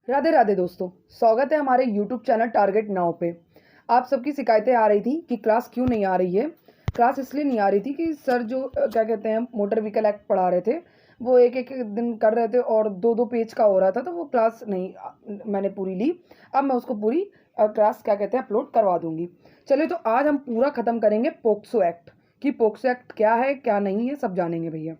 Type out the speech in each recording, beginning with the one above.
राधे राधे दोस्तों, स्वागत है हमारे YouTube चैनल टारगेट नाउ पे। आप सबकी शिकायतें आ रही थी कि क्लास क्यों नहीं आ रही है। क्लास इसलिए नहीं आ रही थी कि सर जो क्या कहते हैं मोटर व्हीकल एक्ट पढ़ा रहे थे, वो एक एक दिन कर रहे थे और दो दो पेज का हो रहा था, तो वो क्लास नहीं मैंने पूरी ली। अब मैं उसको पूरी क्लास क्या कहते हैं अपलोड करवा दूंगी। चलिए, तो आज हम पूरा ख़त्म करेंगे पोक्सो एक्ट कि पोक्सो एक्ट क्या है क्या नहीं है, सब जानेंगे भैया।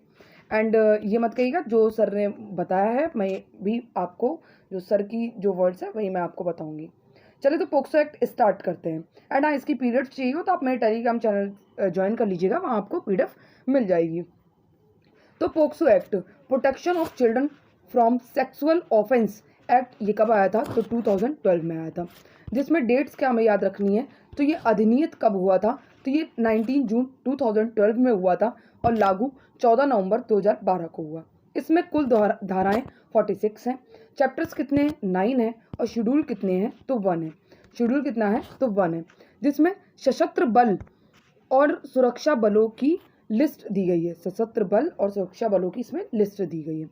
एंड ये मत कहिएगा, जो सर ने बताया है मैं भी आपको, जो सर की जो वर्ड्स है वही मैं आपको बताऊंगी। चलिए, तो पोक्सो एक्ट स्टार्ट करते हैं। एंड हाँ, इसकी पीडीएफ चाहिए हो तो आप मेरे टेलीग्राम चैनल ज्वाइन कर लीजिएगा, वहाँ आपको पीडीएफ मिल जाएगी। तो POCSO act, protection of children from sexual offence act, ये कब आया था? तो 2012 में आया था। जिसमें डेट्स क्या हमें याद रखनी है, तो ये अधिनियत कब हुआ था? तो ये 19 जून 2012 में हुआ था और लागू 14 नवंबर 2012 को हुआ। इसमें कुल धाराएं 46 हैं। चैप्टर्स कितने हैं? 9 हैं। और शेड्यूल कितने हैं? तो 1 है। शेड्यूल कितना है? तो 1 है। जिसमें सशस्त्र बल और सुरक्षा बलों की लिस्ट दी गई है। सशस्त्र बल और सुरक्षा बलों की इसमें लिस्ट दी गई है।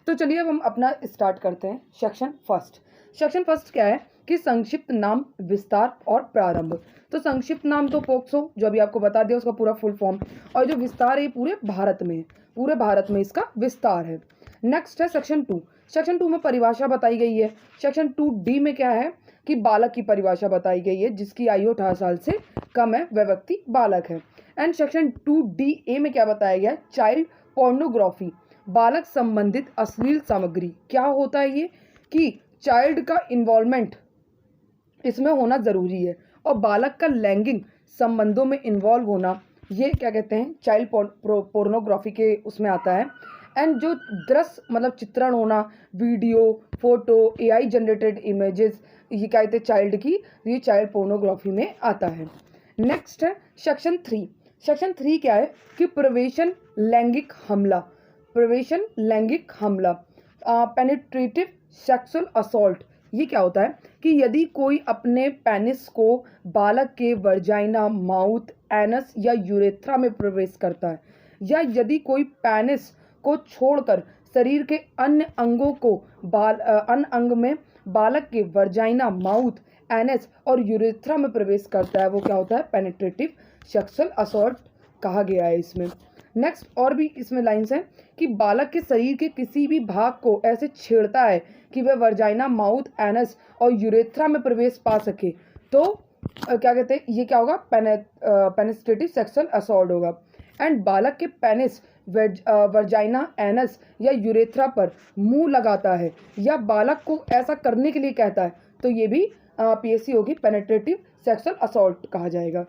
तो चलिए अब हम अपना स्टार्ट करते हैं। Section first. सेक्शन फर्स्ट क्या है कि संक्षिप्त नाम, विस्तार और प्रारंभ। तो संक्षिप्त नाम तो पोक्सो, जो अभी आपको बता दिया, उसका पूरा फुल फॉर्म। और जो विस्तार है पूरे भारत में, पूरे भारत में इसका विस्तार है। नेक्स्ट है सेक्शन 2। सेक्शन 2 में परिभाषा बताई गई है। सेक्शन 2D में क्या है कि बालक की परिभाषा बताई गई है, जिसकी आयु 18 साल से कम है वह व्यक्ति बालक है। एंड सेक्शन 2DA में क्या बताया गया है? चाइल्ड पोर्नोग्राफी, बालक संबंधित अश्लील सामग्री। क्या होता है ये कि चाइल्ड का इन्वॉल्वमेंट इसमें होना ज़रूरी है और बालक का लैंगिक संबंधों में इन्वॉल्व होना, ये क्या कहते हैं? चाइल्ड पोर्नोग्राफी के उसमें आता है। एंड जो दृश्य मतलब चित्रण होना, video, photo, AI generated images, ये क्या कहते हैं चाइल्ड की, ये चाइल्ड पोर्नोग्राफी में आता है। नेक्स्ट है सेक्शन 3। सेक्शन 3 क्या है कि प्रवेशन लैंगिक हमला, प्रवेशन लैंगिक हमला, पेनिट्रेटिव सेक्सुअल असॉल्ट। ये क्या होता है कि यदि कोई अपने पेनिस को बालक के वर्जाइना, माउथ, एनस या यूरेथ्रा में प्रवेश करता है, या यदि कोई पेनिस को छोड़कर शरीर के अन्य अंगों को अन्य अंग में बालक के वर्जाइना, माउथ, एनस और यूरेथ्रा में प्रवेश करता है, वो क्या होता है? पेनिट्रेटिव सेक्सुअल असॉल्ट कहा गया है इसमें। नेक्स्ट और भी इसमें लाइन्स हैं कि बालक के शरीर के किसी भी भाग को ऐसे छेड़ता है कि वह वर्जाइना, माउथ, एनस और यूरेथ्रा में प्रवेश पा सके, तो क्या कहते हैं? ये क्या होगा? पेनिट्रेटिव सेक्सुअल असॉल्ट होगा। एंड बालक के पेनिस, वर्जाइना, एनस या यूरेथ्रा पर मुंह लगाता है या बालक को ऐसा करने के लिए कहता है, तो ये भी PSC होगी, पेनिट्रेटिव सेक्सुअल असॉल्ट कहा जाएगा।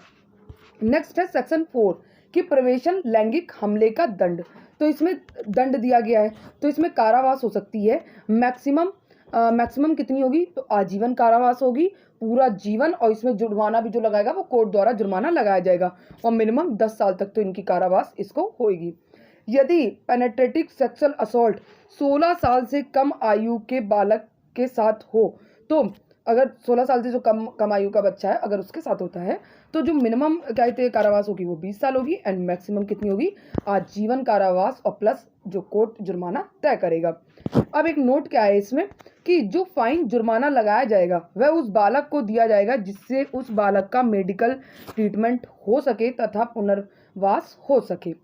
नेक्स्ट है सेक्शन 4 कि प्रवेशन लैंगिक हमले का दंड। तो इसमें दंड दिया गया है, तो इसमें कारावास हो सकती है। मैक्सिमम कितनी होगी? तो आजीवन कारावास होगी, पूरा जीवन। और इसमें जुर्माना भी जो लगाएगा वो कोर्ट द्वारा जुर्माना लगाया जाएगा। और मिनिमम 10 साल तक तो इनकी कारावास इसको होगी। यदि पेनिट्रेटिव सेक्सुअल असॉल्ट 16 साल से कम आयु के बालक के साथ हो, तो अगर 16 साल से जो कम आयु का बच्चा है अगर उसके साथ होता है, तो जो मिनिमम क्या कहते हैं कारावास होगी वो 20 साल होगी। एंड मैक्सिमम कितनी होगी? आजीवन कारावास और प्लस जो कोर्ट जुर्माना तय करेगा। अब एक नोट क्या है इसमें कि जो फाइन जुर्माना लगाया जाएगा वह उस बालक को दिया जाएगा जिससे उस बालक का मेडिकल ट्रीटमेंट हो सके तथा पुनर्वास हो सके।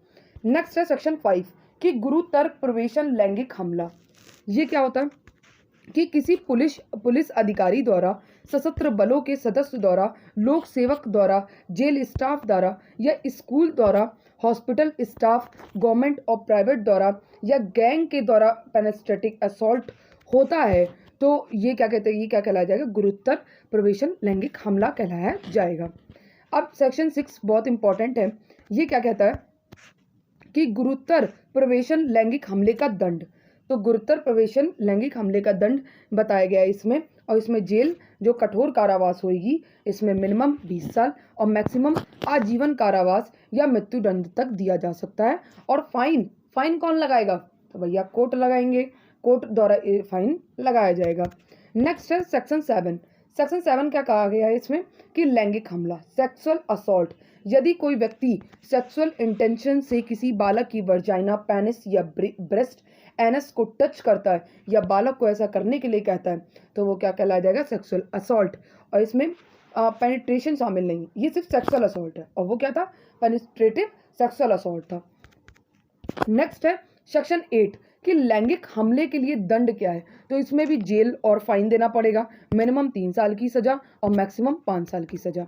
नेक्स्ट है सेक्शन 5 कि गुरुतर प्रवेशन लैंगिक हमला। ये क्या होता है कि किसी पुलिस अधिकारी द्वारा, सशस्त्र बलों के सदस्य द्वारा, लोक सेवक द्वारा, जेल स्टाफ द्वारा या स्कूल द्वारा, हॉस्पिटल स्टाफ, गवर्नमेंट और प्राइवेट द्वारा या गैंग के द्वारा पेनिट्रेटिव असॉल्ट होता है, तो ये क्या कहते हैं? ये क्या कहलाया जाएगा? गुरुतर प्रवेशन लैंगिक हमला कहलाया जाएगा। अब सेक्शन 6 बहुत इंपॉर्टेंट है। ये क्या कहता है कि गुरुतर प्रवेशन लैंगिक हमले का दंड। तो गुरुतर प्रवेशन लैंगिक हमले का दंड बताया गया है इसमें। और इसमें जेल जो कठोर कारावास होगी, इसमें मिनिमम 20 साल और मैक्सिमम आजीवन कारावास या मृत्यु दंड तक दिया जा सकता है। और फाइन कौन लगाएगा? तो भैया कोर्ट लगाएंगे, कोर्ट द्वारा फाइन लगाया जाएगा। नेक्स्ट है सेक्शन 7। सेक्शन 7 क्या कहा गया है इसमें कि लैंगिक हमला, सेक्सुअल असॉल्ट, यदि कोई व्यक्ति सेक्सुअल इंटेंशन से किसी बालक की वर्जाइना, पेनिस या ब्रेस्ट एनएस को टच करता है या बालक को ऐसा करने के लिए कहता है तो वो क्या कहलाया जाएगा, सेक्सुअल असॉल्ट। और इसमें पेनिट्रेशन शामिल नहीं, ये सिर्फ सेक्सुअल असॉल्ट है। और वो क्या था, पेनिट्रेटिव सेक्सुअल असॉल्ट था। नेक्स्ट है सेक्शन 8 कि लैंगिक हमले के लिए दंड क्या है। तो इसमें भी जेल और फाइन देना पड़ेगा, मिनिमम 3 साल की सजा और मैक्सिमम 5 साल की सजा।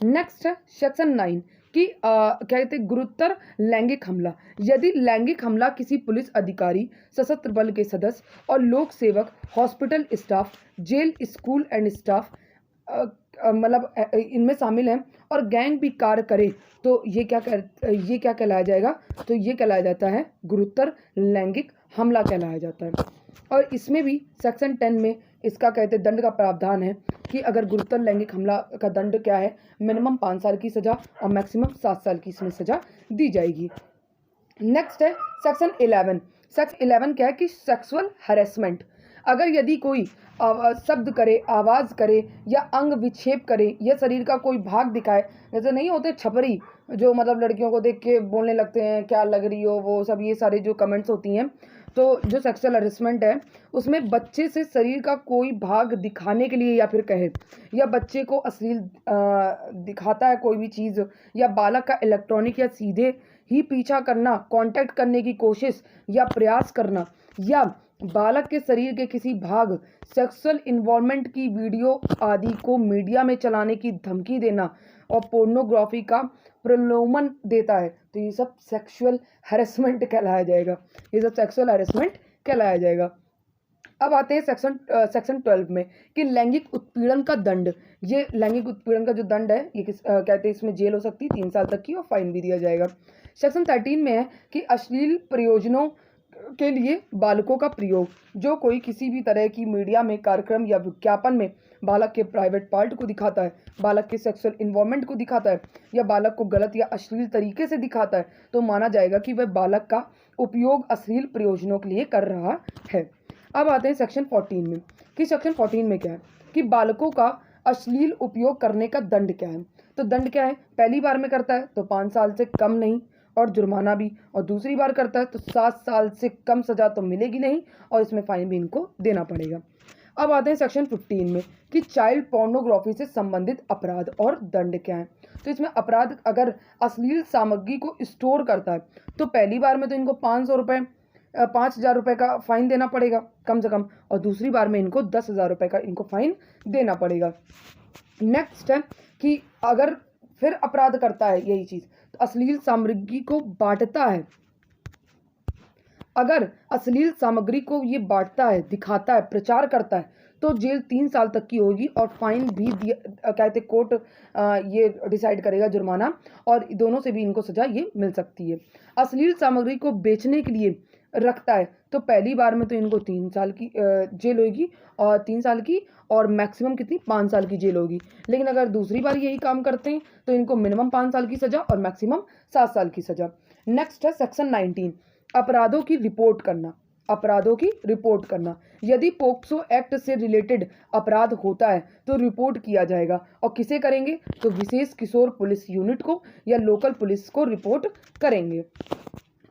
नेक्स्ट है सेक्शन 9 कि क्या कहते हैं, गुरुतर लैंगिक हमला। यदि लैंगिक हमला किसी पुलिस अधिकारी, सशस्त्र बल के सदस्य और लोक सेवक, hospital staff, jail, school and staff मतलब इनमें शामिल हैं और गैंग भी कार्य करे तो ये क्या कहलाया जाएगा, तो ये कहलाया जाता है गुरुतर लैंगिक हमला कहलाया जाता है। और इसमें भी सेक्शन 10 में इसका कहते हैं दंड का प्रावधान है कि अगर गुरुतर लैंगिक हमला का दंड क्या है, मिनिमम 5 साल की सजा और मैक्सिमम 7 साल की इसमें सजा दी जाएगी। नेक्स्ट है सेक्शन 11। सेक्शन 11 क्या है कि सेक्सुअल हैरेसमेंट। अगर यदि कोई शब्द करे, आवाज़ करे या अंग विक्षेप करे या शरीर का कोई भाग दिखाए, जैसे नहीं होते छपरी जो मतलब लड़कियों को देख के बोलने लगते हैं क्या लग रही हो, वो सब ये सारे जो कमेंट्स होती हैं, तो जो सेक्सुअल हैरेसमेंट है उसमें बच्चे से शरीर का कोई भाग दिखाने के लिए या फिर कहे या बच्चे को अश्लील दिखाता है कोई भी चीज़, या बालक का इलेक्ट्रॉनिक या सीधे ही पीछा करना, कांटेक्ट करने की कोशिश या प्रयास करना, या बालक के शरीर के किसी भाग, सेक्सुअल इन्वॉल्वमेंट की वीडियो आदि को मीडिया में चलाने की धमकी देना और पोर्नोग्राफी का प्रलोभन देता है, तो ये सब सेक्सुअल हैरेसमेंट कहलाया जाएगा। ये सब सेक्सुअल हैरेसमेंट कहलाया जाएगा। अब आते हैं सेक्शन 12 में कि लैंगिक उत्पीड़न का दंड। ये लैंगिक उत्पीड़न का जो दंड है ये कहते हैं इसमें जेल हो सकती है 3 साल तक की और फाइन भी दिया जाएगा। सेक्शन 13 में है कि अश्लील प्रयोजनों के लिए बालकों का प्रयोग। जो कोई किसी भी तरह की मीडिया में कार्यक्रम या विज्ञापन में बालक के प्राइवेट पार्ट को दिखाता है, बालक के सेक्सुअल इन्वॉल्वमेंट को दिखाता है या बालक को गलत या अश्लील तरीके से दिखाता है तो माना जाएगा कि वह बालक का उपयोग अश्लील प्रयोजनों के लिए कर रहा है। अब आते हैं सेक्शन 14 में कि सेक्शन 14 में क्या है कि बालकों का अश्लील उपयोग करने का दंड क्या है। तो दंड क्या है, पहली बार में करता है तो 5 साल से कम नहीं और जुर्माना भी, और दूसरी बार करता है तो 7 साल से कम सजा तो मिलेगी नहीं और इसमें फाइन भी इनको देना पड़ेगा। अब आते हैं सेक्शन 15 में कि चाइल्ड पोर्नोग्राफी से संबंधित अपराध और दंड क्या है। तो इसमें अपराध अगर अश्लील सामग्री को स्टोर करता है तो पहली बार में तो इनको 5,000 रुपये का फाइन देना पड़ेगा कम से कम, और दूसरी बार में इनको 10,000 रुपये का इनको फाइन देना पड़ेगा। नेक्स्ट है कि अगर फिर अपराध करता है यही चीज़ तो अश्लील सामग्री को बांटता है, अगर अश्लील सामग्री को ये बांटता है, दिखाता है, प्रचार करता है तो जेल 3 साल तक की होगी और फाइन भी कहते कोर्ट ये डिसाइड करेगा जुर्माना, और दोनों से भी इनको सजा ये मिल सकती है। अश्लील सामग्री को बेचने के लिए रखता है तो पहली बार में तो इनको 3 साल की जेल होगी और 3 साल की और मैक्सिमम कितनी 5 साल की जेल होगी। लेकिन अगर दूसरी बार यही काम करते हैं तो इनको मिनिमम 5 साल की सज़ा और मैक्सिमम 7 साल की सज़ा। नेक्स्ट है सेक्शन 19 अपराधों की रिपोर्ट करना। अपराधों की रिपोर्ट करना, यदि पोक्सो एक्ट से रिलेटेड अपराध होता है तो रिपोर्ट किया जाएगा, और किसे करेंगे तो विशेष किशोर पुलिस यूनिट को या लोकल पुलिस को रिपोर्ट करेंगे।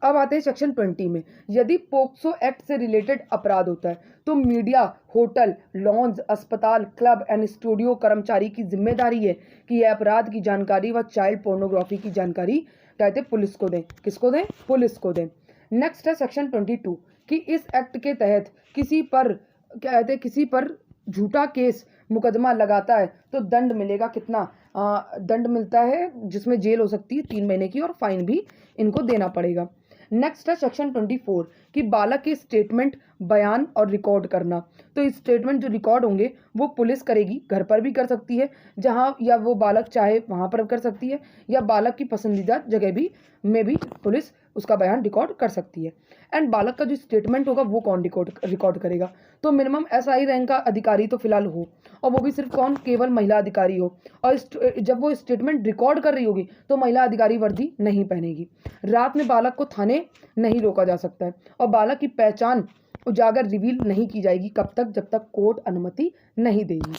अब आते हैं सेक्शन 20 में, यदि पोक्सो एक्ट से रिलेटेड अपराध होता है तो मीडिया, होटल, लॉन्ज, अस्पताल, क्लब एंड स्टूडियो कर्मचारी की जिम्मेदारी है कि यह अपराध की जानकारी व चाइल्ड पोर्नोग्राफी की जानकारी कहते पुलिस को दें। किसको दें? पुलिस को दें। नेक्स्ट है सेक्शन 22 कि इस एक्ट के तहत किसी पर झूठा केस मुकदमा लगाता है तो दंड मिलेगा कितना, दंड मिलता है जिसमें जेल हो सकती है 3 महीने की और फाइन भी इनको देना पड़ेगा। नेक्स्ट है सेक्शन 24 कि बालक के स्टेटमेंट, बयान और रिकॉर्ड करना। तो इस स्टेटमेंट जो रिकॉर्ड होंगे वो पुलिस करेगी, घर पर भी कर सकती है जहां, या वो बालक चाहे वहां पर कर सकती है, या बालक की पसंदीदा जगह में भी पुलिस उसका बयान रिकॉर्ड कर सकती है। एंड बालक का जो स्टेटमेंट होगा वो कौन रिकॉर्ड करेगा, तो मिनिमम SI रैंक का अधिकारी तो फिलहाल हो, और वो भी सिर्फ कौन, केवल महिला अधिकारी हो, और जब वो स्टेटमेंट रिकॉर्ड कर रही होगी तो महिला अधिकारी वर्दी नहीं पहनेगी। रात में बालक को थाने नहीं रोका जा सकता है, और बालक की पहचान उजागर रिवील नहीं की जाएगी कब तक, जब तक कोर्ट अनुमति नहीं देगी।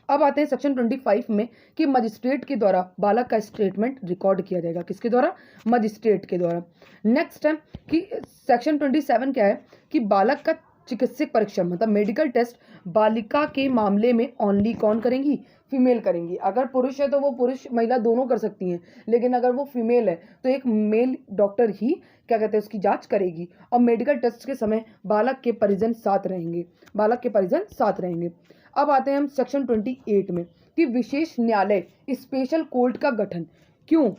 अब आते हैं सेक्शन 25 में कि मजिस्ट्रेट के द्वारा बालक का स्टेटमेंट रिकॉर्ड किया जाएगा। किसके द्वारा? मजिस्ट्रेट के द्वारा। नेक्स्ट है कि सेक्शन 27 क्या है कि बालक का चिकित्सक परीक्षण मतलब मेडिकल टेस्ट बालिका के मामले में ओनली कौन करेंगी? फीमेल करेंगी। अगर पुरुष है तो वो पुरुष महिला दोनों कर सकती हैं, लेकिन अगर वो फीमेल है तो एक मेल डॉक्टर ही क्या कहते हैं उसकी जांच करेगी। और मेडिकल टेस्ट के समय बालक के परिजन साथ रहेंगे, बालक के परिजन साथ रहेंगे। अब आते हैं हम सेक्शन 28 में कि विशेष न्यायालय स्पेशल कोर्ट का गठन क्यों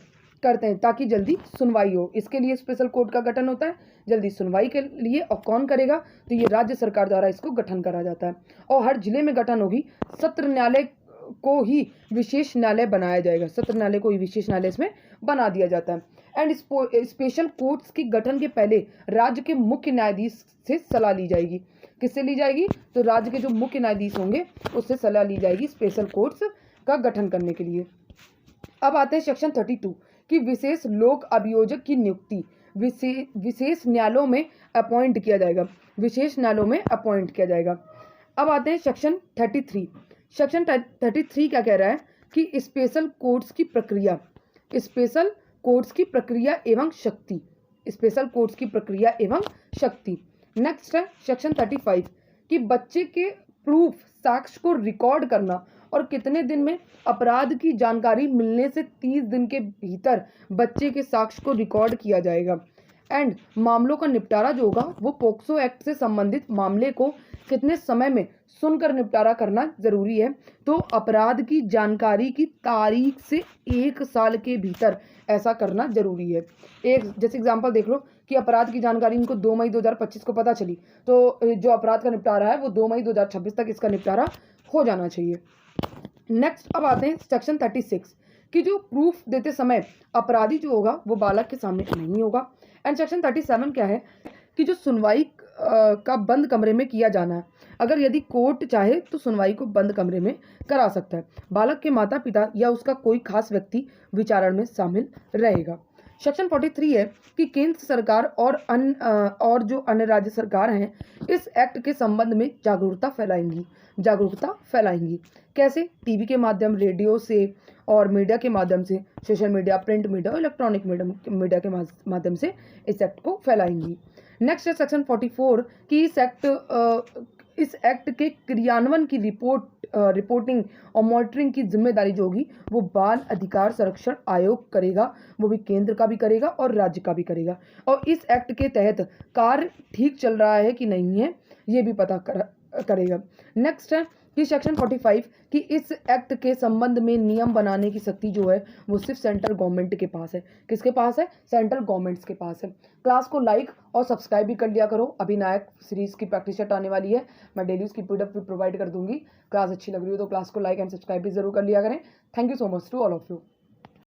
करते हैं? ताकि जल्दी सुनवाई हो। इसके लिए स्पेशल कोर्ट का गठन होता है जल्दी सुनवाई के लिए। और कौन करेगा? तो ये राज्य सरकार द्वारा इसको गठन करा जाता है। और हर जिले में गठन होगी। सत्र न्यायालय को ही विशेष न्यायालय बनाया जाएगा, सत्र न्यायालय को ही विशेष न्यायालय इसमें बना दिया जाता है। एंड स्पेशल कोर्ट्स के गठन के पहले राज्य के मुख्य न्यायाधीश से सलाह ली जाएगी। किससे ली जाएगी? तो राज्य के जो मुख्य न्यायाधीश होंगे उससे सलाह ली जाएगी स्पेशल कोर्ट्स का गठन करने के लिए। अब आते हैं सेक्शन 32 कि विशेष लोक अभियोजक की नियुक्ति विशेष न्यायालयों में अपॉइंट किया जाएगा, विशेष न्यायालयों में अपॉइंट किया जाएगा। अब आते हैं सेक्शन 33। सेक्शन 33 क्या कह रहा है कि स्पेशल कोर्ट्स की प्रक्रिया, स्पेशल कोर्ट्स की प्रक्रिया एवं शक्ति, स्पेशल कोर्ट्स की प्रक्रिया एवं शक्ति। नेक्स्ट है सेक्शन 35 कि बच्चे के प्रूफ साक्ष्य को रिकॉर्ड करना और कितने दिन में? अपराध की जानकारी मिलने से 30 दिन के भीतर बच्चे के साक्ष्य को रिकॉर्ड किया जाएगा। एंड मामलों का निपटारा जो होगा वो पोक्सो एक्ट से संबंधित मामले को कितने समय में सुनकर निपटारा करना जरूरी है? तो अपराध की जानकारी की तारीख से 1 साल के भीतर ऐसा करना जरूरी है। एक जैसे एग्जांपल देख लो कि अपराध की जानकारी इनको 2 मई 2025 को पता चली, तो जो अपराध का निपटारा है वो 2 मई 2026 तक इसका निपटारा हो जाना चाहिए। नेक्स्ट अब आते हैं सेक्शन 36 कि जो प्रूफ देते समय अपराधी जो होगा वो बालक के सामने नहीं होगा। एंड सेक्शन 37 क्या है कि जो सुनवाई का बंद कमरे में किया जाना है, अगर यदि कोर्ट चाहे तो सुनवाई को बंद कमरे में करा सकता है। बालक के माता पिता या उसका कोई खास व्यक्ति विचारण में शामिल रहेगा। सेक्शन 43 है कि केंद्र सरकार और जो अन्य राज्य सरकार हैं इस एक्ट के संबंध में जागरूकता फैलाएंगी। कैसे? टीवी के माध्यम, रेडियो से और मीडिया के माध्यम से, सोशल मीडिया, प्रिंट मीडिया और इलेक्ट्रॉनिक मीडिया के माध्यम से इस एक्ट को फैलाएंगी। नेक्स्ट है सेक्शन 44 कि इस एक्ट के क्रियान्वयन की रिपोर्टिंग और मॉनिटरिंग की जिम्मेदारी जो होगी वो बाल अधिकार संरक्षण आयोग करेगा, वो भी केंद्र का भी करेगा और राज्य का भी करेगा। और इस एक्ट के तहत कार्य ठीक चल रहा है कि नहीं है ये भी पता करेगा। नेक्स्ट है कि सेक्शन 45 कि इस एक्ट के संबंध में नियम बनाने की शक्ति जो है वो सिर्फ सेंट्रल गवर्नमेंट के पास है। किसके पास है? सेंट्रल गवर्नमेंट्स के पास है। क्लास को लाइक और सब्सक्राइब भी कर लिया करो। अभी नायक सीरीज की प्रैक्टिस सेट आने वाली है, मैं डेली उसकी पीडीएफ भी प्रोवाइड कर दूंगी। क्लास अच्छी लग रही हो तो क्लास को लाइक एंड सब्सक्राइब भी जरूर कर लिया करें। Thank you so much to all of you.